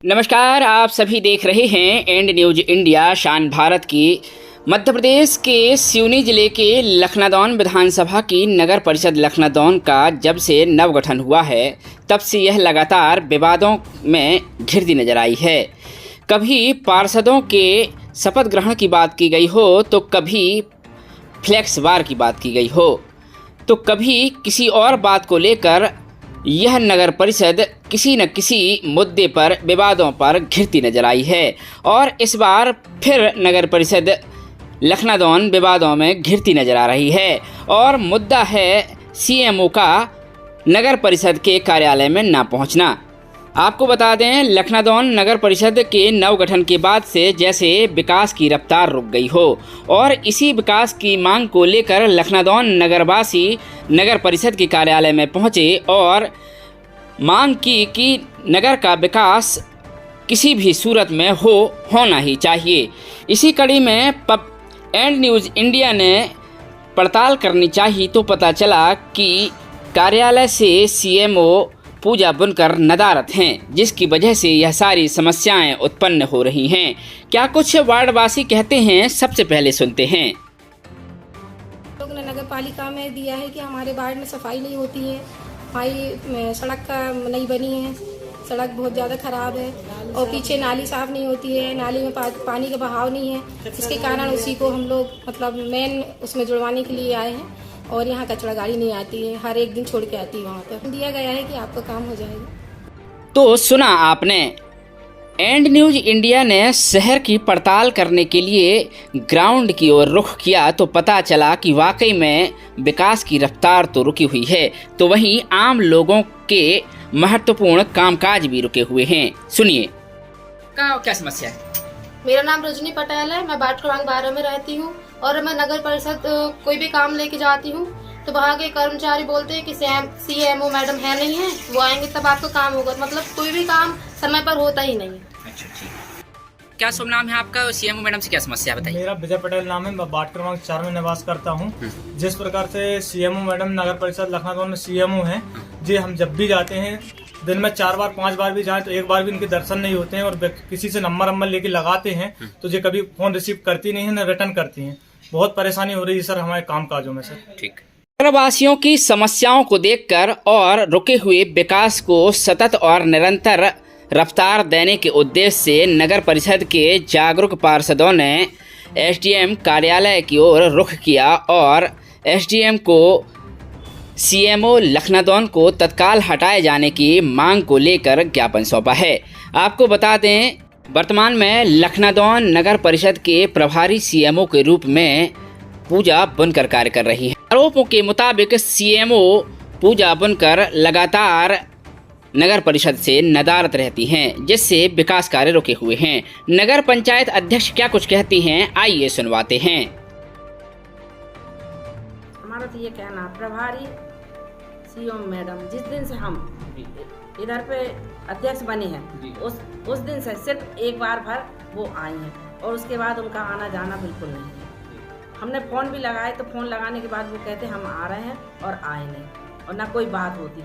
नमस्कार, आप सभी देख रहे हैं एंड न्यूज इंडिया शान भारत की। मध्य प्रदेश के सिवनी जिले के लखनादौन विधानसभा की नगर परिषद लखनादौन का जब से नवगठन हुआ है तब से यह लगातार विवादों में घिरती नजर आई है। कभी पार्षदों के शपथ ग्रहण की बात की गई हो तो कभी फ्लैक्स वार की बात की गई हो तो कभी किसी और बात को लेकर यह नगर परिषद किसी न किसी मुद्दे पर विवादों पर घिरती नजर आई है और इस बार फिर नगर परिषद लखनादौन विवादों में घिरती नजर आ रही है और मुद्दा है सीएमओ का नगर परिषद के कार्यालय में ना पहुंचना। आपको बता दें, लखनादौन नगर परिषद के नवगठन के बाद से जैसे विकास की रफ्तार रुक गई हो और इसी विकास की मांग को लेकर लखनादौन नगरवासी नगर परिषद के कार्यालय में पहुंचे और मांग की कि नगर का विकास किसी भी सूरत में होना ही चाहिए। इसी कड़ी में एंड न्यूज़ इंडिया ने पड़ताल करनी चाहिए तो पता चला कि कार्यालय से सीएमओ पूजा बुनकर नदारत हैं, जिसकी वजह से यह सारी समस्याएं उत्पन्न हो रही हैं। क्या कुछ वार्डवासी कहते हैं, सबसे पहले सुनते हैं। लोग ने नगर पालिका में दिया है कि हमारे वार्ड में सफाई नहीं होती है, हमारी सड़क का नहीं बनी है, सड़क बहुत ज़्यादा ख़राब है और पीछे नाली साफ़ नहीं होती है, नाली में पानी का बहाव नहीं है, जिसके कारण उसी को हम लोग मेन उसमें जुड़वाने के लिए आए हैं और यहाँ कचरा गाड़ी नहीं आती है, हर एक दिन छोड़ के आती है। वहाँ पर दिया गया है कि आपका काम हो जाएगा। तो सुना आपने, एंड न्यूज इंडिया ने शहर की पड़ताल करने के लिए ग्राउंड की ओर रुख किया तो पता चला कि वाकई में विकास की रफ्तार तो रुकी हुई है, तो वहीं आम लोगों के महत्वपूर्ण कामकाज भी रुके हुए हैं। सुनिए क्या समस्या है। मेरा नाम रजनी पटेल है, मैं वार्ड क्रमांक 12 में रहती हूँ और मैं नगर परिषद कोई भी काम लेके जाती हूँ तो वहाँ के कर्मचारी बोलते हैं कि सीएमओ मैडम है नहीं है, वो आएंगे तब आपका काम होगा। मतलब कोई भी काम समय पर होता ही नहीं है। अच्छा, ठीक। क्या शुभ नाम है आपका और सीएमओ मैडम से क्या समस्या है, बताइए। मेरा विजय पटेल नाम है, मैं वार्ड क्रमांक 4 में निवास करता हूँ। जिस प्रकार से सीएमओ मैडम नगर परिषद लखनादौन में सीएमओ हैं जी, हम जब भी जाते हैं दिन में 4 बार 5 बार भी जाएं तो एक बार भी इनके दर्शन नहीं होते हैं और किसी से नंबर लेके लगाते हैं तो ये कभी फोन रिसीव करती नहीं है न रिटर्न करती हैं। बहुत परेशानी हो रही है सर हमारे काम काजों में सर। ठीक। नगरवासियों की समस्याओं को देखकर और रुके हुए विकास को सतत और निरंतर रफ्तार देने के उद्देश्य से नगर परिषद के जागरूक पार्षदों ने एसडीएम कार्यालय की ओर रुख किया और एसडीएम को सीएमओ लखनादौन को तत्काल हटाए जाने की मांग को लेकर ज्ञापन सौंपा है। आपको बता दें, वर्तमान में लखनादौन नगर परिषद के प्रभारी सीएमओ के रूप में पूजा बुनकर कार्य कर रही है। आरोपों के मुताबिक सीएमओ पूजा बुनकर लगातार नगर परिषद से नदारत रहती हैं, जिससे विकास कार्य रुके हुए हैं। नगर पंचायत अध्यक्ष क्या कुछ कहती हैं, आइए सुनवाते हैं। हमारा तो ये कहना, प्रभारी सीएम मैडम जिस दिन से हम इधर पे अध्यक्ष बने हैं उस दिन से सिर्फ एक बार भर वो आई हैं और उसके बाद उनका आना जाना बिल्कुल नहीं है। हमने फ़ोन भी लगाए तो फ़ोन लगाने के बाद वो कहते हम आ रहे हैं और आए नहीं और ना कोई बात होती।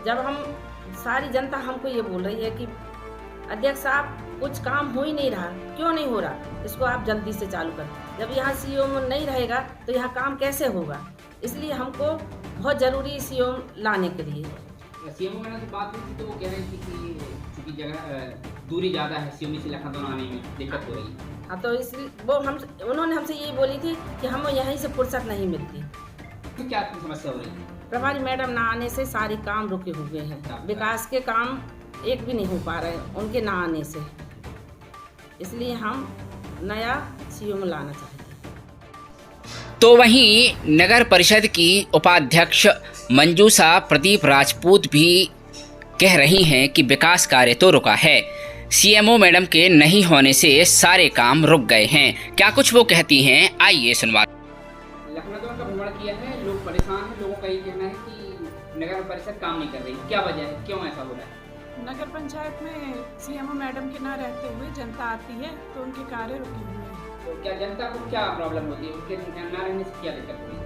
जब हम सारी जनता हमको ये बोल रही है कि अध्यक्ष साहब कुछ काम हो ही नहीं रहा, क्यों नहीं हो रहा, इसको आप जल्दी से चालू करें। जब यहाँ सीएम नहीं रहेगा तो यहाँ काम कैसे होगा, इसलिए हमको बहुत ज़रूरी सीएम लाने के लिए। सीएमओ मैडम से बात हुई थी तो वो कह रही थी कि चूंकि जगह दूरी ज़्यादा है, सिवनी से लखनऊ आने में दिक्कत हो रही है। हाँ, तो इसलिए उन्होंने हमसे ये बोली थी कि हम यहीं से फुर्सत नहीं मिलती। तो क्या समस्या हो रही है। प्रभारी मैडम ना आने से सारे काम रुके हुए हैं, विकास के काम एक भी नहीं हो पा रहे हैं उनके ना आने से, इसलिए हम नया सीएम लाना चाहते हैं। तो वहीं नगर परिषद की उपाध्यक्ष मंजूषा प्रदीप राजपूत भी कह रही हैं कि विकास कार्य तो रुका है, सीएमओ मैडम के नहीं होने से सारे काम रुक गए हैं। क्या कुछ वो कहती हैं, आइए सुनवा। लखनऊ का भ्रमण किया है, लोग परेशान हैं, लोगों का ये कहना है कि नगर परिषद काम नहीं कर रही, क्या वजह है, क्यों ऐसा हो रहा है। नगर पंचायत में सीएमओ मैडम के न रहते हुए जनता आती है तो उनके कार्य रुके हुए हैं। तो क्या जनता को क्या प्रॉब्लम होती है, उनके न रहने से क्या दिक्कत होगी।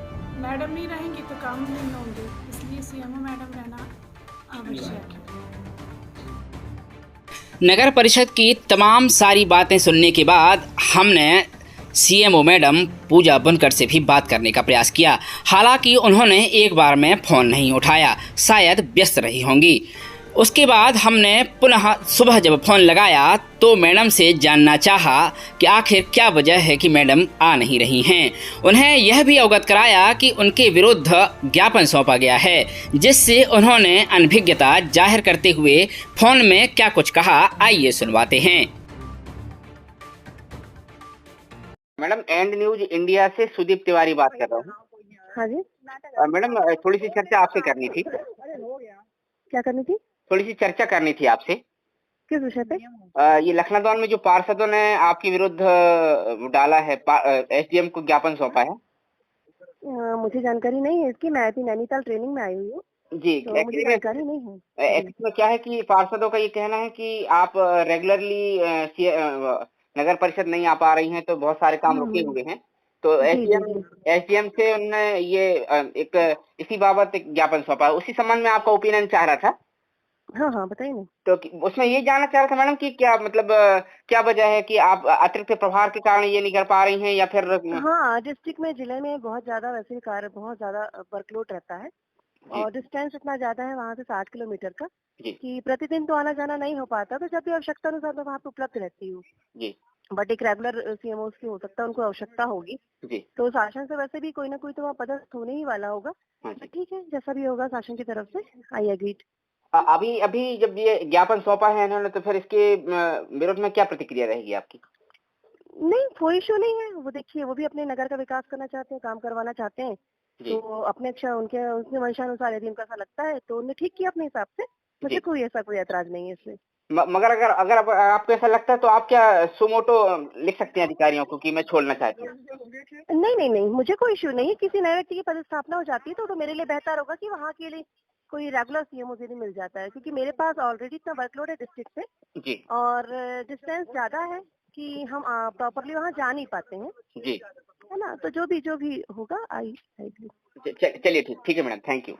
मैडम नहीं रहेंगी तो काम नहीं होंगे, इसलिए सीएमओ मैडम रहना आवश्यक है। नगर परिषद की तमाम सारी बातें सुनने के बाद हमने सीएमओ मैडम पूजा बुनकर से भी बात करने का प्रयास किया। हालांकि उन्होंने एक बार में फ़ोन नहीं उठाया, शायद व्यस्त रही होंगी। उसके बाद हमने पुनः सुबह जब फ़ोन लगाया तो मैडम से जानना चाहा कि आखिर क्या वजह है कि मैडम आ नहीं रही हैं। उन्हें यह भी अवगत कराया कि उनके विरुद्ध ज्ञापन सौंपा गया है, जिससे उन्होंने अनभिज्ञता जाहिर करते हुए फ़ोन में क्या कुछ कहा, आइए सुनवाते हैं। मैडम, एंड न्यूज इंडिया से सुदीप तिवारी बात कर रहा हूँ। हाँ जी, मैडम, थोड़ी सी चर्चा आपसे करनी थी। क्या करनी थी? थोड़ी सी चर्चा करनी थी आपसे। किस विषय पे? ये लखनऊ में जो पार्षदों ने आपके विरुद्ध डाला है, एसडीएम को ज्ञापन सौंपा है। मुझे जानकारी नहीं है इसकी। मैं अभी नैनीताल ट्रेनिंग में आई हुई हूँ, जी, तो मुझे जानकारी नहीं है। एक्चुअली में क्या है कि पार्षदों का ये कहना है कि आप रेगुलरली नगर परिषद नहीं आ पा रही हैं, तो बहुत सारे काम रुके हुए हैं। तो एसडीएम से उन्होंने ये एक इसी बाबत एक ज्ञापन सौंपा। उसी संबंध में आपका ओपिनियन चाह रहा था। हाँ, बताइए ना। तो उसमें ये जानना चाह रहा था मैडम कि क्या मतलब क्या वजह है कि आप अतिरिक्त प्रभार के कारण ये नहीं कर पा रही हैं, या फिर हाँ, डिस्ट्रिक्ट में, जिले में बहुत ज्यादा वैसे कार्य, बहुत ज्यादा वर्कलोड रहता है और डिस्टेंस इतना ज्यादा है वहाँ से 60 किलोमीटर का कि प्रतिदिन तो आना जाना नहीं हो पाता। तो जब भी आवश्यकता अनुसार मैं वहाँ पे उपलब्ध रहती हूँ। बट एक रेगुलर सीएमओ की हो सकता है, उनको आवश्यकता होगी तो शासन से वैसे भी कोई ना कोई तो वहाँ पदस्थ होने ही वाला होगा। ठीक है, जैसा भी होगा शासन की तरफ से, आई एग्रीड। अभी जब ये ज्ञापन सौंपा है इन्होंने, तो फिर इसके विरोध में क्या प्रतिक्रिया रहेगी आपकी? नहीं, कोई इशू नहीं है। वो देखिए, वो भी अपने नगर का विकास करना चाहते हैं, काम करवाना चाहते हैं, तो अपने उनके वंशानुसार यदि उनको ऐसा लगता है तो उन्हें ठीक किया अपने हिसाब से। मुझे कोई ऐतराज नहीं है इसमें। मगर अगर आपको ऐसा लगता है तो आप क्या सुमोटो लिख सकते हैं अधिकारियों को कि मैं छोड़ना चाहती हूँ? नहीं, मुझे कोई इशू नहीं है। किसी नए व्यक्ति की पदस्थापना हो जाती है तो मेरे लिए बेहतर होगा कि वहाँ के लिए कोई रेगुलर सीएमओ यदि मिल जाता है, क्योंकि मेरे पास ऑलरेडी इतना वर्कलोड है डिस्ट्रिक्ट से और डिस्टेंस ज्यादा है कि हम प्रॉपरली वहाँ जा नहीं पाते हैं, है ना। तो जो भी होगा, आई। चलिए, ठीक है मैडम, थैंक यू।